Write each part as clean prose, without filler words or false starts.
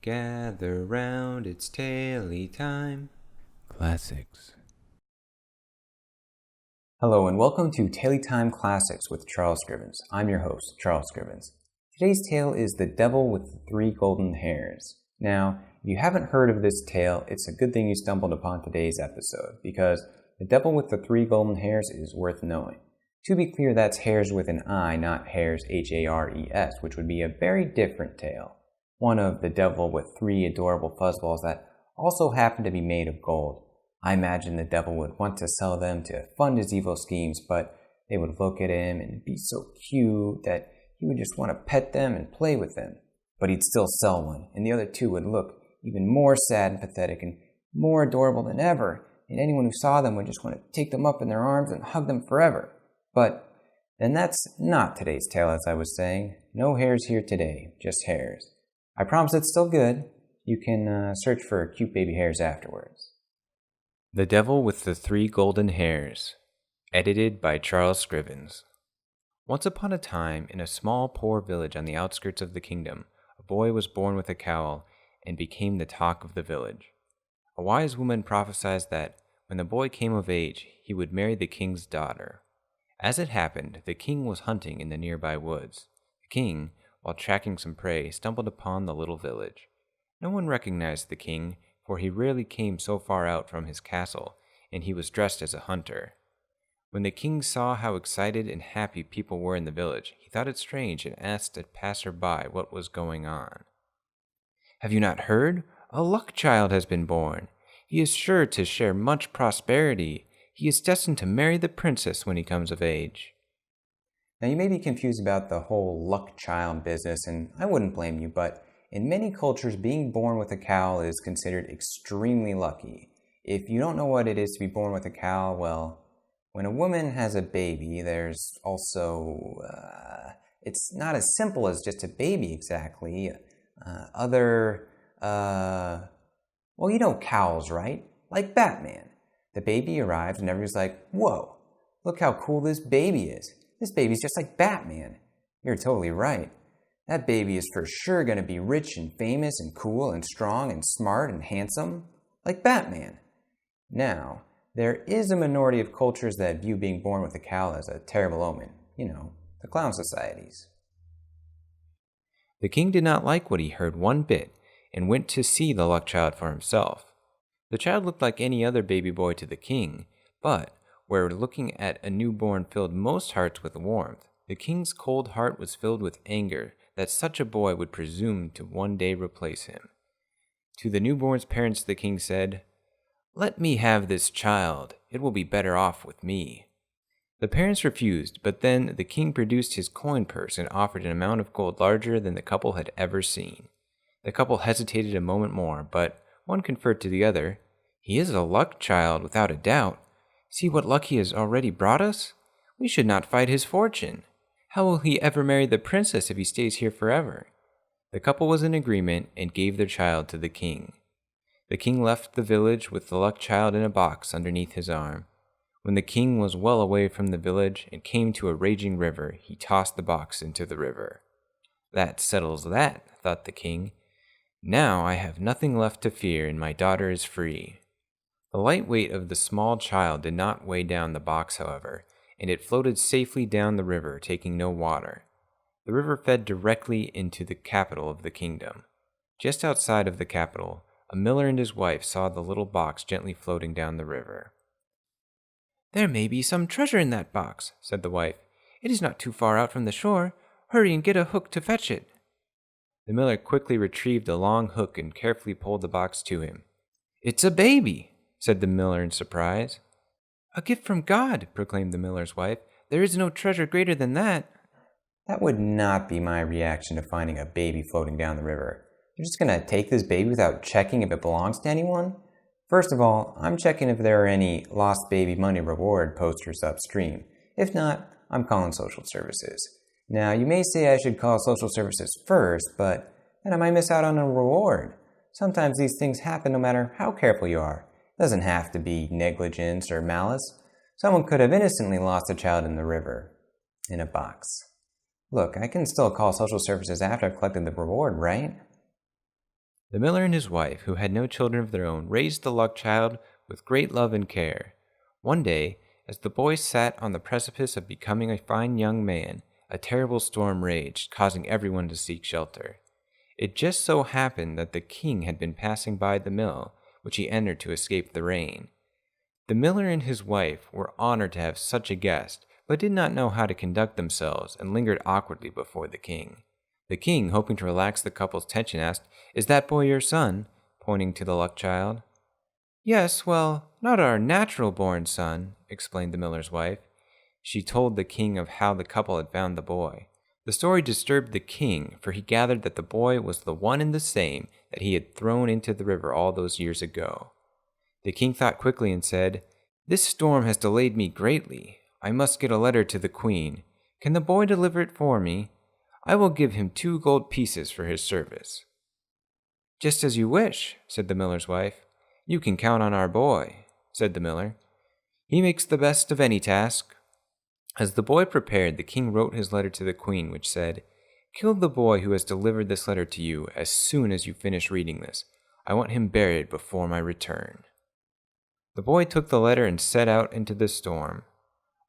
Gather round, it's Taley time. Classics. Hello and welcome to Taley Time Classics with Charles Scrivens. I'm your host, Charles Scrivens. Today's tale is The Devil with the Three Golden Hairs. Now, if you haven't heard of this tale, it's a good thing you stumbled upon today's episode, because The Devil with the Three Golden Hairs is worth knowing. To be clear, that's hairs with an I, not hairs H-A-R-E-S, which would be a very different tale. One of the devil with three adorable fuzzballs that also happen to be made of gold. I imagine the devil would want to sell them to fund his evil schemes, but they would look at him and be so cute that he would just want to pet them and play with them. But he'd still sell one, and the other two would look even more sad and pathetic and more adorable than ever, and anyone who saw them would just want to take them up in their arms and hug them forever. But then that's not today's tale, as I was saying. No hairs here today, just hairs. I promise it's still good. You can search for cute baby hairs afterwards. The Devil with the Three Golden Hairs, edited by Charles Scrivens. Once upon a time, in a small, poor village on the outskirts of the kingdom, a boy was born with a cowl and became the talk of the village. A wise woman prophesied that when the boy came of age, he would marry the king's daughter. As it happened, the king was hunting in the nearby woods. The king, while tracking some prey, stumbled upon the little village. No one recognized the king, for he rarely came so far out from his castle, and he was dressed as a hunter. When the king saw how excited and happy people were in the village, he thought it strange and asked a passer-by what was going on. "Have you not heard? A luck child has been born. He is sure to share much prosperity. He is destined to marry the princess when he comes of age." Now you may be confused about the whole luck child business, and I wouldn't blame you, but in many cultures, being born with a cowl is considered extremely lucky. If you don't know what it is to be born with a cowl, well, when a woman has a baby, there's also, it's not as simple as just a baby exactly. Well, you know cowls, right? Like Batman. The baby arrives and everybody's like, "Whoa, look how cool this baby is. This baby's just like Batman." You're totally right. That baby is for sure going to be rich and famous and cool and strong and smart and handsome, like Batman. Now, there is a minority of cultures that view being born with a cowl as a terrible omen. You know, the clown societies. The king did not like what he heard one bit, and went to see the luck child for himself. The child looked like any other baby boy to the king, but where looking at a newborn filled most hearts with warmth, the king's cold heart was filled with anger that such a boy would presume to one day replace him. To the newborn's parents the king said, "Let me have this child. It will be better off with me." The parents refused, but then the king produced his coin purse and offered an amount of gold larger than the couple had ever seen. The couple hesitated a moment more, but one conferred to the other, "He is a luck child, without a doubt. See what luck he has already brought us? We should not fight his fortune. How will he ever marry the princess if he stays here forever?" The couple was in agreement and gave their child to the king. The king left the village with the luck child in a box underneath his arm. When the king was well away from the village and came to a raging river, he tossed the box into the river. "That settles that," thought the king. "Now I have nothing left to fear, and my daughter is free." The light weight of the small child did not weigh down the box, however, and it floated safely down the river, taking no water. The river fed directly into the capital of the kingdom. Just outside of the capital, a miller and his wife saw the little box gently floating down the river. "There may be some treasure in that box," said the wife. "It is not too far out from the shore. Hurry and get a hook to fetch it." The miller quickly retrieved a long hook and carefully pulled the box to him. "It's a baby," said the miller in surprise. "A gift from God," proclaimed the miller's wife. "There is no treasure greater than that." That would not be my reaction to finding a baby floating down the river. You're just going to take this baby without checking if it belongs to anyone? First of all, I'm checking if there are any lost baby money reward posters upstream. If not, I'm calling social services. Now, you may say I should call social services first, but then I might miss out on a reward. Sometimes these things happen no matter how careful you are. It doesn't have to be negligence or malice. Someone could have innocently lost a child in the river, in a box. Look, I can still call social services after I've collected the reward, right? The miller and his wife, who had no children of their own, raised the luck child with great love and care. One day, as the boy sat on the precipice of becoming a fine young man, a terrible storm raged, causing everyone to seek shelter. It just so happened that the king had been passing by the mill, which he entered to escape the rain. The miller and his wife were honored to have such a guest, but did not know how to conduct themselves and lingered awkwardly before the king. The king, hoping to relax the couple's tension, asked, "Is that boy your son?" pointing to the luck child. "Yes, well, not our natural-born son," explained the miller's wife. She told the king of how the couple had found the boy. The story disturbed the king, for he gathered that the boy was the one and the same that he had thrown into the river all those years ago. The king thought quickly and said, "This storm has delayed me greatly. I must get a letter to the queen. Can the boy deliver it for me? I will give him 2 gold pieces for his service." "Just as you wish," said the miller's wife. "You can count on our boy," said the miller. "He makes the best of any task." As the boy prepared, the king wrote his letter to the queen, which said, "Kill the boy who has delivered this letter to you as soon as you finish reading this. I want him buried before my return." The boy took the letter and set out into the storm.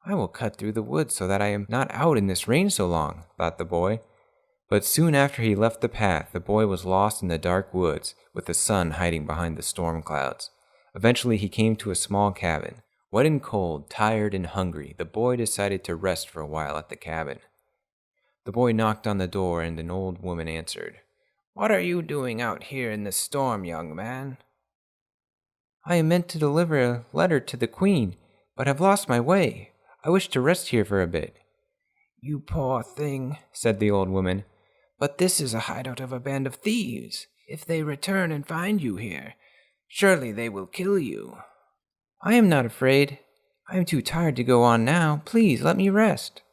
"I will cut through the woods so that I am not out in this rain so long," thought the boy. But soon after he left the path, the boy was lost in the dark woods, with the sun hiding behind the storm clouds. Eventually he came to a small cabin. Wet and cold, tired and hungry, the boy decided to rest for a while at the cabin. The boy knocked on the door and an old woman answered. "What are you doing out here in the storm, young man?" "I am meant to deliver a letter to the queen, but have lost my way. I wish to rest here for a bit." "You poor thing," said the old woman. "But this is a hideout of a band of thieves. If they return and find you here, surely they will kill you." "I am not afraid. I am too tired to go on now. Please let me rest."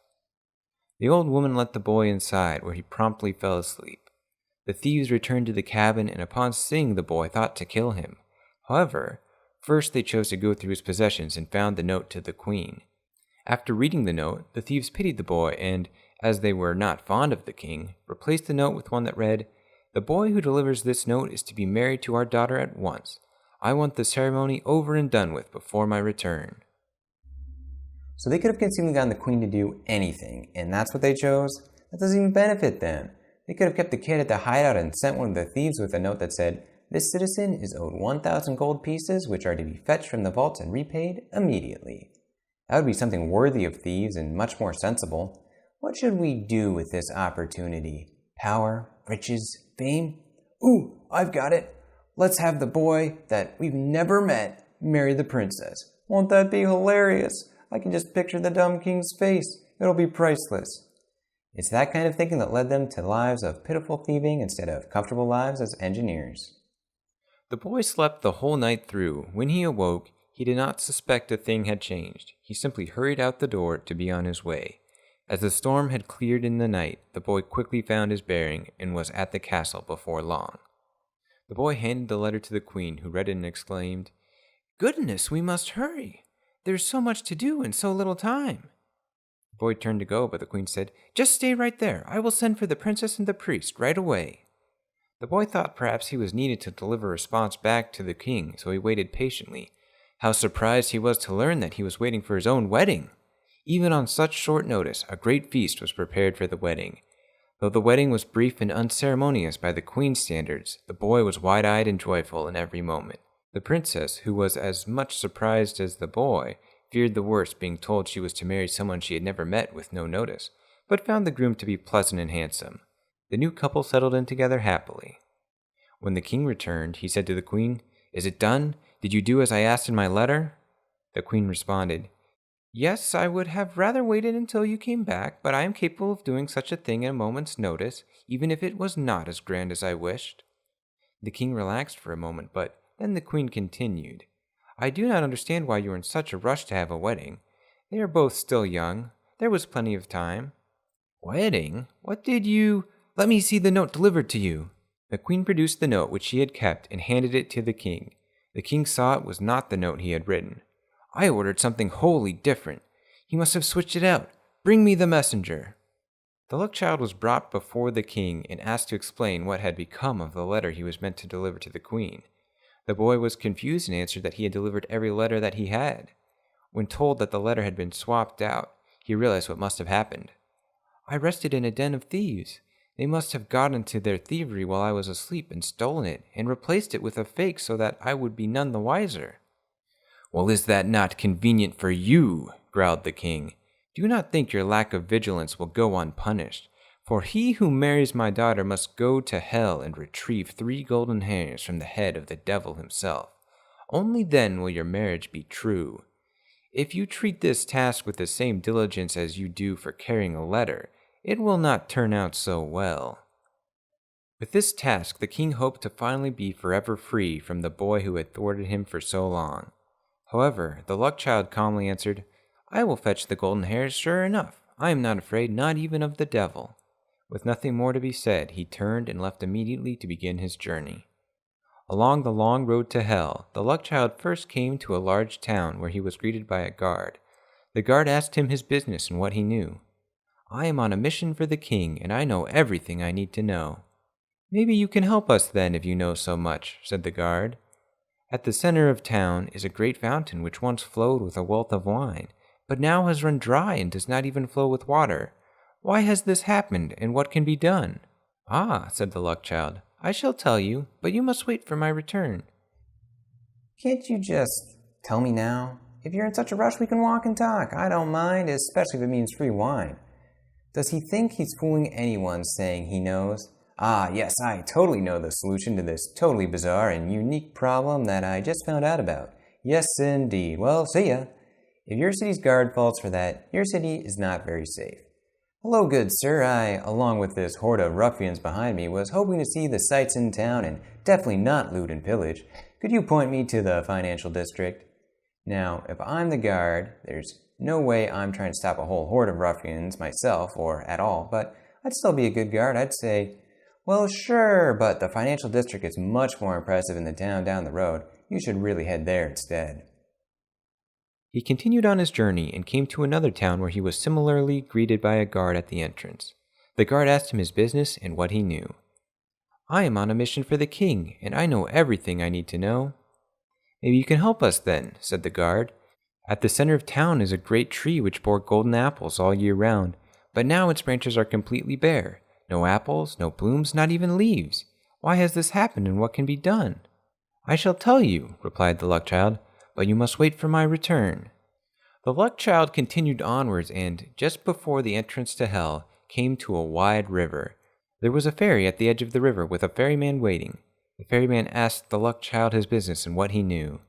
The old woman let the boy inside, where he promptly fell asleep. The thieves returned to the cabin, and upon seeing the boy, thought to kill him. However, first they chose to go through his possessions and found the note to the queen. After reading the note, the thieves pitied the boy and, as they were not fond of the king, replaced the note with one that read, "The boy who delivers this note is to be married to our daughter at once. I want the ceremony over and done with before my return." So they could have conceivably gotten the queen to do anything, and that's what they chose? That doesn't even benefit them. They could have kept the kid at the hideout and sent one of the thieves with a note that said, "This citizen is owed 1,000 gold pieces, which are to be fetched from the vaults and repaid immediately." That would be something worthy of thieves and much more sensible. What should we do with this opportunity? Power? Riches? Fame? Ooh, I've got it! Let's have the boy that we've never met marry the princess. Won't that be hilarious? I can just picture the dumb king's face. It'll be priceless. It's that kind of thinking that led them to lives of pitiful thieving instead of comfortable lives as engineers. The boy slept the whole night through. When he awoke, he did not suspect a thing had changed. He simply hurried out the door to be on his way. As the storm had cleared in the night, the boy quickly found his bearing and was at the castle before long. The boy handed the letter to the queen, who read it and exclaimed, "Goodness, we must hurry. There's so much to do in so little time." The boy turned to go, but the queen said, "Just stay right there. I will send for the princess and the priest right away." The boy thought perhaps he was needed to deliver a response back to the king, so he waited patiently. How surprised he was to learn that he was waiting for his own wedding! Even on such short notice, a great feast was prepared for the wedding. Though the wedding was brief and unceremonious by the queen's standards, the boy was wide-eyed and joyful in every moment. The princess, who was as much surprised as the boy, feared the worst, being told she was to marry someone she had never met with no notice, but found the groom to be pleasant and handsome. The new couple settled in together happily. When the king returned, he said to the queen, "Is it done? Did you do as I asked in my letter?" The queen responded, "Yes, I would have rather waited until you came back, but I am capable of doing such a thing at a moment's notice, even if it was not as grand as I wished." The king relaxed for a moment, but then the queen continued, "I do not understand why you are in such a rush to have a wedding. They are both still young. There was plenty of time." "Wedding? What did you— Let me see the note delivered to you." The queen produced the note which she had kept and handed it to the king. The king saw it was not the note he had written. "I ordered something wholly different. He must have switched it out. Bring me the messenger." The luck child was brought before the king and asked to explain what had become of the letter he was meant to deliver to the queen. The boy was confused and answered that he had delivered every letter that he had. When told that the letter had been swapped out, he realized what must have happened. "I rested in a den of thieves. They must have got into their thievery while I was asleep and stolen it, and replaced it with a fake so that I would be none the wiser." "Well, is that not convenient for you?" growled the king. "Do not think your lack of vigilance will go unpunished, for he who marries my daughter must go to hell and retrieve 3 golden hairs from the head of the devil himself. Only then will your marriage be true. If you treat this task with the same diligence as you do for carrying a letter, it will not turn out so well." With this task, the king hoped to finally be forever free from the boy who had thwarted him for so long. However, the luck child calmly answered, "I will fetch the golden hairs sure enough. I am not afraid, not even of the devil." With nothing more to be said, he turned and left immediately to begin his journey. Along the long road to hell, the luck child first came to a large town where he was greeted by a guard. The guard asked him his business and what he knew. "I am on a mission for the king, and I know everything I need to know." "Maybe you can help us then if you know so much," said the guard. "At the center of town is a great fountain which once flowed with a wealth of wine, but now has run dry and does not even flow with water. Why has this happened, and what can be done?" "Ah," said the luck child, "I shall tell you, but you must wait for my return." Can't you just tell me now? If you're in such a rush, we can walk and talk. I don't mind, especially if it means free wine. Does he think he's fooling anyone saying he knows? Ah, yes, I totally know the solution to this totally bizarre and unique problem that I just found out about. Yes, indeed. Well, see ya. If your city's guard falls for that, your city is not very safe. Hello, good sir. I, along with this horde of ruffians behind me, was hoping to see the sights in town and definitely not loot and pillage. Could you point me to the financial district? Now, if I'm the guard, there's no way I'm trying to stop a whole horde of ruffians myself, or at all, but I'd still be a good guard. I'd say, "Well, sure, but the financial district is much more impressive in the town down the road. You should really head there instead." He continued on his journey and came to another town where he was similarly greeted by a guard at the entrance. The guard asked him his business and what he knew. "I am on a mission for the king, and I know everything I need to know." "Maybe you can help us then," said the guard. "At the center of town is a great tree which bore golden apples all year round, but now its branches are completely bare. No apples, no blooms, not even leaves. Why has this happened, and what can be done?" "I shall tell you," replied the luck child, "but you must wait for my return." The luck child continued onwards and, just before the entrance to hell, came to a wide river. There was a ferry at the edge of the river with a ferryman waiting. The ferryman asked the luck child his business and what he knew.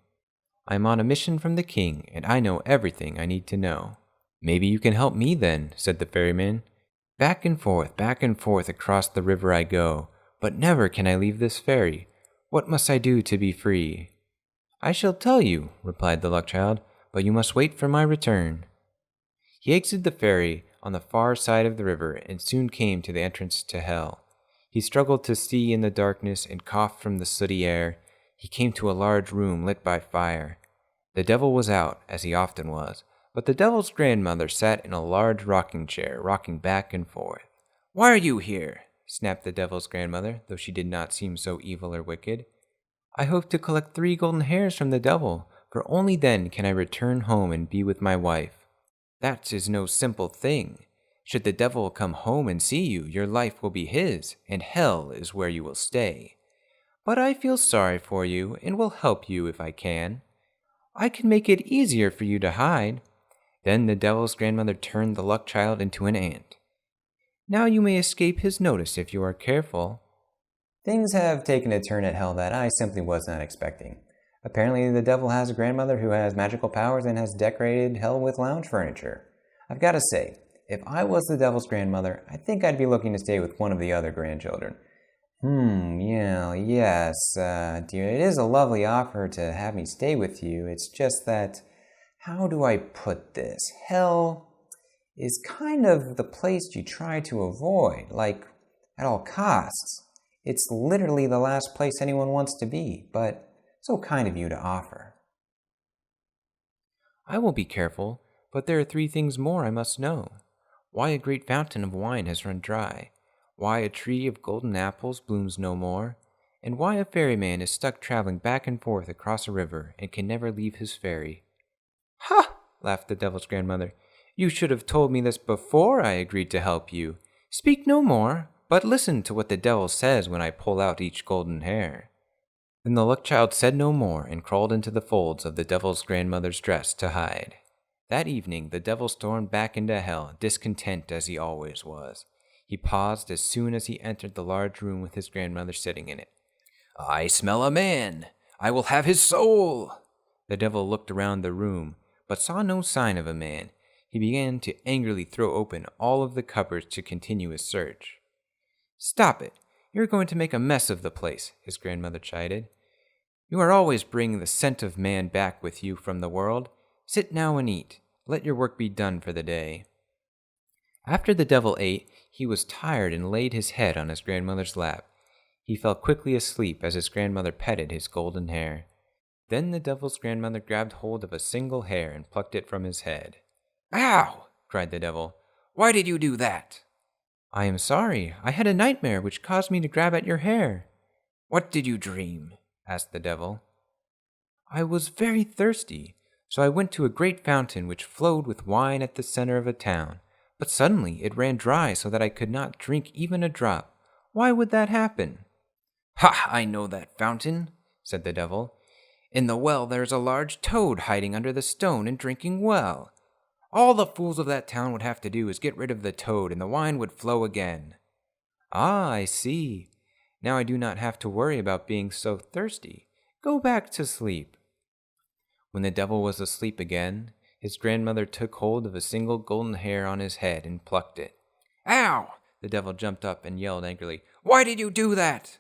"I am on a mission from the king, and I know everything I need to know." "Maybe you can help me then," said the ferryman. back and forth across the river I go, but never can I leave this ferry. What must I do to be free?" "I shall tell you," replied the luck child, "but you must wait for my return." He exited the ferry on the far side of the river and soon came to the entrance to hell. He struggled to see in the darkness and coughed from the sooty air. He came to a large room lit by fire. The devil was out, as he often was, but the devil's grandmother sat in a large rocking chair, rocking back and forth. "Why are you here?" snapped the devil's grandmother, though she did not seem so evil or wicked. "I hope to collect 3 golden hairs from the devil, for only then can I return home and be with my wife." "That is no simple thing. Should the devil come home and see you, your life will be his, and hell is where you will stay. But I feel sorry for you and will help you if I can. I can make it easier for you to hide." Then the devil's grandmother turned the luck child into an ant. "Now you may escape his notice if you are careful." Things have taken a turn at hell that I simply was not expecting. Apparently the devil has a grandmother who has magical powers and has decorated hell with lounge furniture. I've got to say, if I was the devil's grandmother, I think I'd be looking to stay with one of the other grandchildren. Yes, dear, it is a lovely offer to have me stay with you. It's just that, how do I put this? Hell is kind of the place you try to avoid, like, at all costs. It's literally the last place anyone wants to be, but so kind of you to offer. "I will be careful, but there are 3 things more I must know. Why a great fountain of wine has run dry, why a tree of golden apples blooms no more, and why a ferryman is stuck traveling back and forth across a river and can never leave his ferry. Ha! Laughed the devil's grandmother. You should have told me this before I agreed to help you. Speak no more, but listen to what the devil says when I pull out each golden hair. Then the luck child said no more and crawled into the folds of the devil's grandmother's dress to hide. That evening the devil stormed back into hell, discontent as he always was. He paused as soon as he entered the large room with his grandmother sitting in it. I smell a man. I will have his soul. The devil looked around the room, but saw no sign of a man. He began to angrily throw open all of the cupboards to continue his search. Stop it. You're going to make a mess of the place, his grandmother chided. You are always bringing the scent of man back with you from the world. Sit now and eat. Let your work be done for the day. After the devil ate, he was tired and laid his head on his grandmother's lap. He fell quickly asleep as his grandmother petted his golden hair. Then the devil's grandmother grabbed hold of a single hair and plucked it from his head. Ow! Cried the devil. Why did you do that? I am sorry. I had a nightmare which caused me to grab at your hair. What did you dream? Asked the devil. I was very thirsty, so I went to a great fountain which flowed with wine at the center of a town. But suddenly it ran dry so that I could not drink even a drop. Why would that happen? Ha! I know that fountain, said the devil. In the well there is a large toad hiding under the stone and drinking well. All the fools of that town would have to do is get rid of the toad and the wine would flow again. Ah, I see. Now I do not have to worry about being so thirsty. Go back to sleep. When the devil was asleep again, his grandmother took hold of a single golden hair on his head and plucked it. Ow! The devil jumped up and yelled angrily. Why did you do that?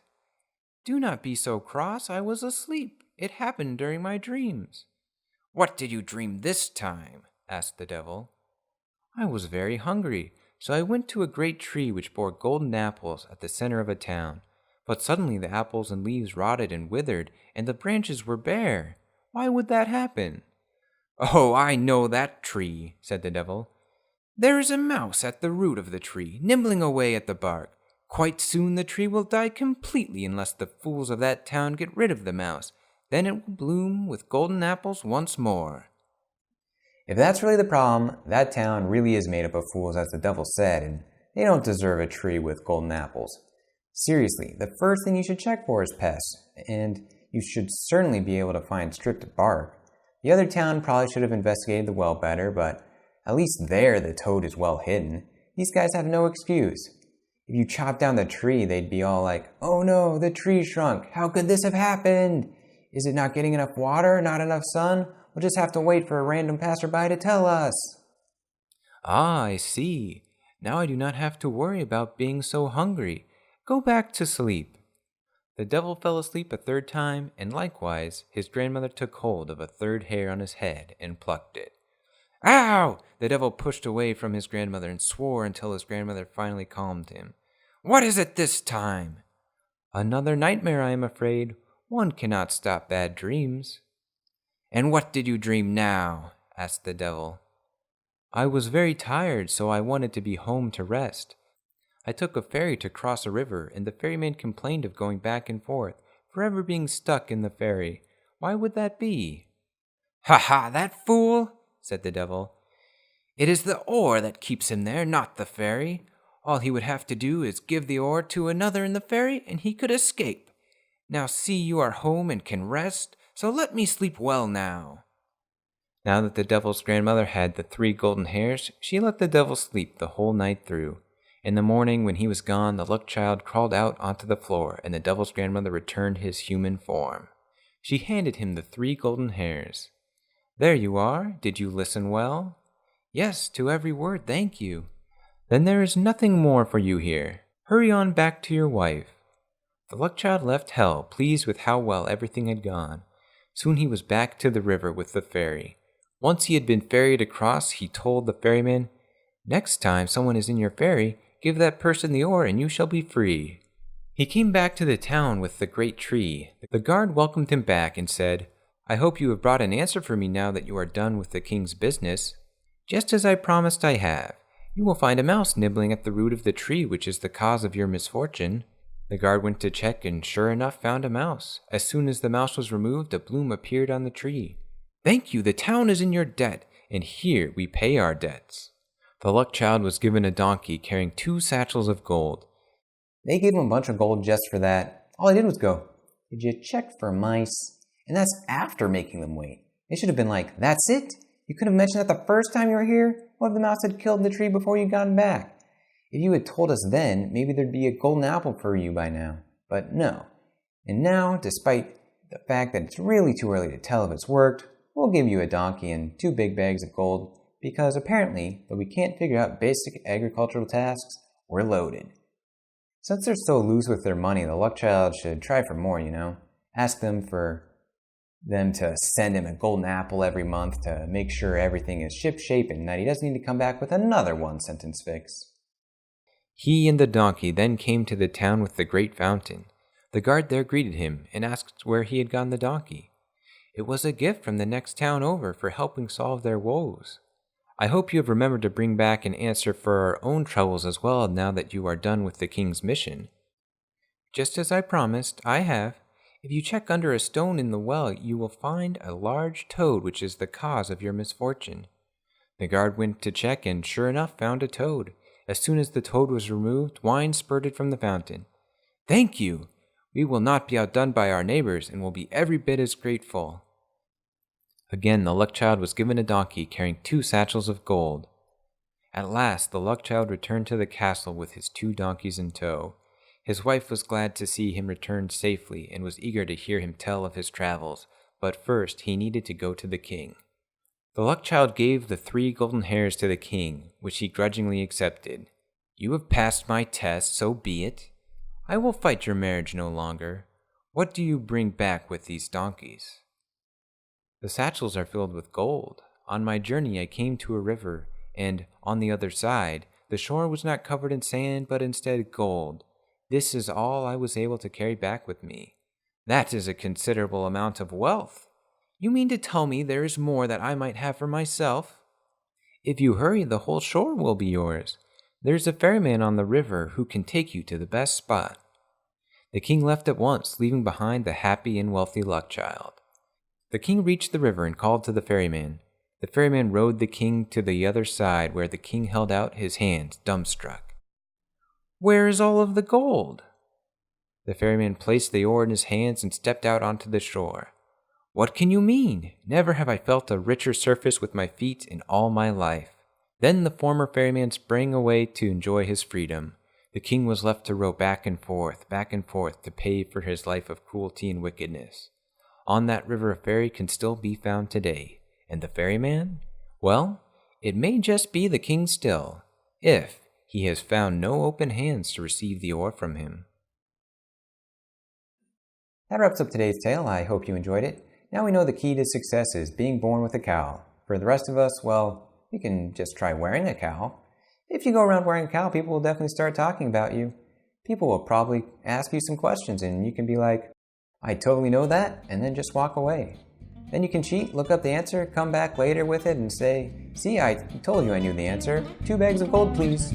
Do not be so cross. I was asleep. It happened during my dreams. What did you dream this time? Asked the devil. I was very hungry, so I went to a great tree which bore golden apples at the center of a town. But suddenly the apples and leaves rotted and withered, and the branches were bare. Why would that happen? Oh, I know that tree, said the devil. There is a mouse at the root of the tree, nibbling away at the bark. Quite soon the tree will die completely unless the fools of that town get rid of the mouse. Then it will bloom with golden apples once more. If that's really the problem, that town really is made up of fools, as the devil said, and they don't deserve a tree with golden apples. Seriously, the first thing you should check for is pests, and you should certainly be able to find stripped bark. The other town probably should have investigated the well better, but at least there the toad is well hidden. These guys have no excuse. If you chop down the tree, they'd be all like, oh no, the tree shrunk. How could this have happened? Is it not getting enough water, not enough sun? We'll just have to wait for a random passerby to tell us. Ah, I see. Now I do not have to worry about being so hungry. Go back to sleep. The devil fell asleep a third time, and likewise his grandmother took hold of a third hair on his head and plucked it. Ow! The devil pushed away from his grandmother and swore until his grandmother finally calmed him. What is it this time? Another nightmare, I am afraid. One cannot stop bad dreams. And what did you dream now? Asked the devil. I was very tired, so I wanted to be home to rest. I took a ferry to cross a river, and the ferryman complained of going back and forth, forever being stuck in the ferry. Why would that be? Ha ha, that fool, said the devil. It is the oar that keeps him there, not the ferry. All he would have to do is give the oar to another in the ferry, and he could escape. Now see, you are home and can rest, so let me sleep well now. Now that the devil's grandmother had the 3 golden hairs, she let the devil sleep the whole night through. In the morning, when he was gone, the luck child crawled out onto the floor, and the devil's grandmother returned his human form. She handed him the 3 golden hairs. There you are. Did you listen well? Yes, to every word, thank you. Then there is nothing more for you here. Hurry on back to your wife. The luck child left hell, pleased with how well everything had gone. Soon he was back to the river with the ferry. Once he had been ferried across, he told the ferryman, Next time someone is in your ferry, give that person the oar and you shall be free. He came back to the town with the great tree. The guard welcomed him back and said, I hope you have brought an answer for me now that you are done with the king's business. Just as I promised I have. You will find a mouse nibbling at the root of the tree which is the cause of your misfortune. The guard went to check and sure enough found a mouse. As soon as the mouse was removed, a bloom appeared on the tree. Thank you, the town is in your debt, and here we pay our debts. The luck child was given a donkey carrying 2 satchels of gold. They gave him a bunch of gold just for that. All he did was go, "Did you check for mice?" And that's after making them wait. They should have been like, "That's it? You could have mentioned that the first time you were here? What if the mouse had killed the tree before you'd gotten back? If you had told us then, maybe there'd be a golden apple for you by now." But no. And now, despite the fact that it's really too early to tell if it's worked, we'll give you a donkey and 2 big bags of gold, because apparently, though we can't figure out basic agricultural tasks, we're loaded. Since they're so loose with their money, the luck child should try for more, Ask them for them to send him a golden apple every month to make sure everything is ship-shape and that he doesn't need to come back with another one-sentence fix. He and the donkey then came to the town with the great fountain. The guard there greeted him and asked where he had gotten the donkey. It was a gift from the next town over for helping solve their woes. I hope you have remembered to bring back an answer for our own troubles as well now that you are done with the king's mission. Just as I promised, I have. If you check under a stone in the well, you will find a large toad which is the cause of your misfortune. The guard went to check and sure enough found a toad. As soon as the toad was removed, wine spurted from the fountain. Thank you! We will not be outdone by our neighbors and will be every bit as grateful. Again, the luck child was given a donkey carrying 2 satchels of gold. At last, the luck child returned to the castle with his 2 donkeys in tow. His wife was glad to see him return safely and was eager to hear him tell of his travels, but first he needed to go to the king. The luck child gave the 3 golden hairs to the king, which he grudgingly accepted. You have passed my test, so be it. I will fight your marriage no longer. What do you bring back with these donkeys? The satchels are filled with gold. On my journey I came to a river, and on the other side, the shore was not covered in sand, but instead gold. This is all I was able to carry back with me. That is a considerable amount of wealth. You mean to tell me there is more that I might have for myself? If you hurry, the whole shore will be yours. There's a ferryman on the river who can take you to the best spot. The king left at once, leaving behind the happy and wealthy luck child. The king reached the river and called to the ferryman. The ferryman rowed the king to the other side, where the king held out his hands, dumbstruck. Where is all of the gold? The ferryman placed the oar in his hands and stepped out onto the shore. What can you mean? Never have I felt a richer surface with my feet in all my life. Then the former ferryman sprang away to enjoy his freedom. The king was left to row back and forth to pay for his life of cruelty and wickedness. On that river a ferry can still be found today. And the ferryman? Well, it may just be the king still, if he has found no open hands to receive the oar from him. That wraps up today's tale. I hope you enjoyed it. Now we know the key to success is being born with a cowl. For the rest of us, well, you can just try wearing a cowl. If you go around wearing a cowl, people will definitely start talking about you. People will probably ask you some questions and you can be like, I totally know that, and then just walk away. Then you can cheat, look up the answer, come back later with it and say, see, I told you I knew the answer. 2 bags of gold, please.